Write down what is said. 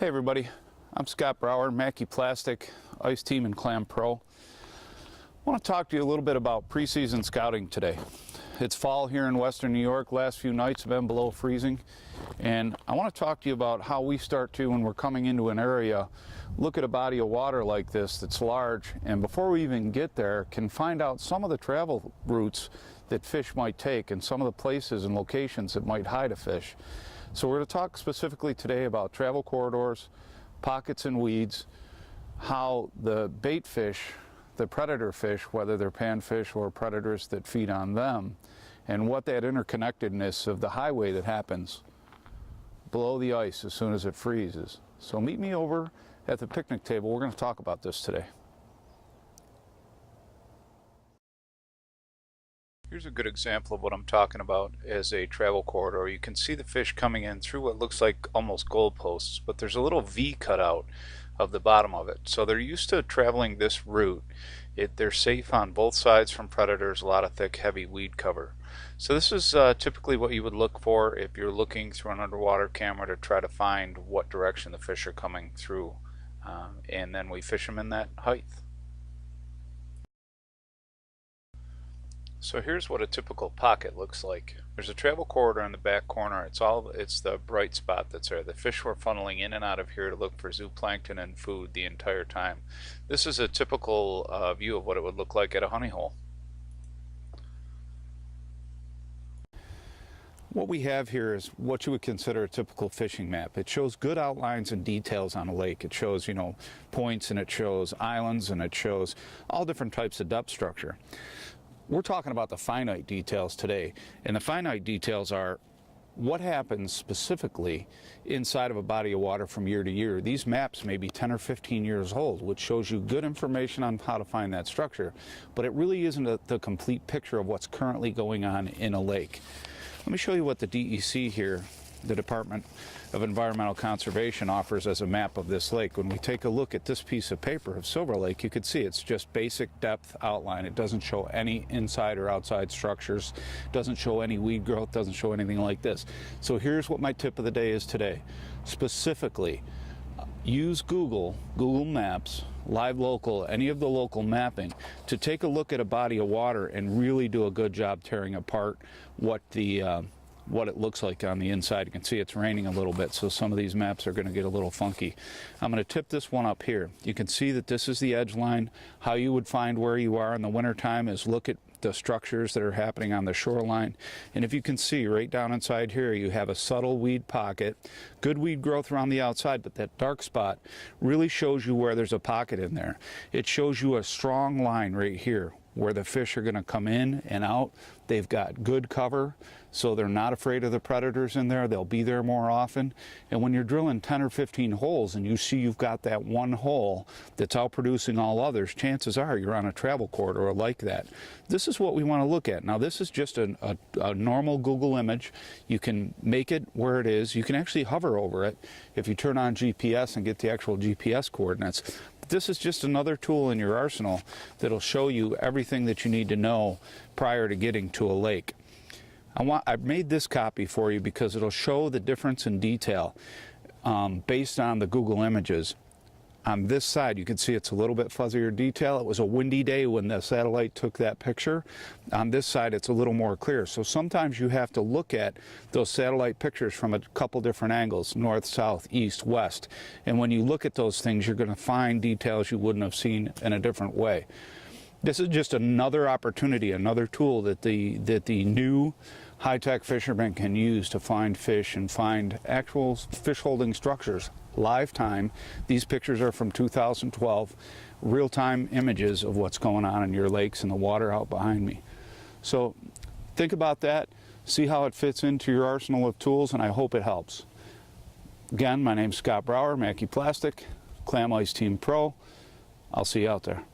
Hey everybody, I'm Scott Brower, Mackey Plastic, Ice Team and Clam Pro. I want to talk to you a little bit about preseason scouting today. It's fall here in Western New York. Last few nights have been below freezing, and I want to talk to you about how we start to, when we're coming into an area, look at a body of water like this that's large, and before we even get there, can find out some of the travel routes that fish might take and some of the places and locations that might hide a fish. So we're going to talk specifically today about travel corridors, pockets and weeds, how the bait fish, the predator fish, whether they're panfish or predators that feed on them, and what that interconnectedness of the highway that happens below the ice as soon as it freezes. So meet me over at the picnic table. We're going to talk about this today. Here's a good example of what I'm talking about as a travel corridor. You can see the fish coming in through what looks like almost goalposts, but there's a little V cut out of the bottom of it. So they're used to traveling this route. They're safe on both sides from predators, a lot of thick, heavy weed cover. So this is typically what you would look for if you're looking through an underwater camera to try to find what direction the fish are coming through. And then we fish them in that height. So here's what a typical pocket looks like. There's a travel corridor in the back corner. It's the bright spot that's there. The fish were funneling in and out of here to look for zooplankton and food the entire time. This is a typical view of what it would look like at a honey hole. What we have here is what you would consider a typical fishing map. It shows good outlines and details on a lake. It shows, points, and it shows islands, and it shows all different types of depth structure. We're talking about the finite details today, and the finite details are what happens specifically inside of a body of water from year to year. These maps may be 10 or 15 years old, which shows you good information on how to find that structure, but it really isn't the complete picture of what's currently going on in a lake. Let me show you what the DEC here, the Department of Environmental Conservation, offers as a map of this lake. When we take a look at this piece of paper of Silver Lake, you can see it's just basic depth outline. It doesn't show any inside or outside structures, doesn't show any weed growth, doesn't show anything like this. So here's what my tip of the day is today. Specifically, use Google Maps, Live Local, any of the local mapping to take a look at a body of water and really do a good job tearing apart what it looks like on the inside. You can see it's raining a little bit, so some of these maps are going to get a little funky. I'm going to tip this one up here. You can see that this is the edge line. How you would find where you are in the wintertime is look at the structures that are happening on the shoreline. And if you can see right down inside here, you have a subtle weed pocket, good weed growth around the outside, but that dark spot really shows you where there's a pocket in there. It shows you a strong line right here where the fish are going to come in and out. They've got good cover, so they're not afraid of the predators in there. They'll be there more often. And when you're drilling 10 or 15 holes and you see you've got that one hole that's outproducing all others, chances are you're on a travel corridor like that. This is what we want to look at. Now, this is just a normal Google image. You can make it where it is. You can actually hover over it if you turn on GPS and get the actual GPS coordinates. This is just another tool in your arsenal that'll show you everything that you need to know prior to getting to a lake. I've made this copy for you because it'll show the difference in detail based on the Google images. On this side, you can see it's a little bit fuzzier detail. It was a windy day when the satellite took that picture. On this side, it's a little more clear. So sometimes you have to look at those satellite pictures from a couple different angles, north, south, east, west. And when you look at those things, you're going to find details you wouldn't have seen in a different way. This is just another opportunity, another tool that the new high-tech fishermen can use to find fish and find actual fish-holding structures. Live time. These pictures are from 2012, real-time images of what's going on in your lakes and the water out behind me. So think about that, see how it fits into your arsenal of tools, and I hope it helps. Again, my name's Scott Brower, Mackey Plastic, Clam Ice Team Pro. I'll see you out there.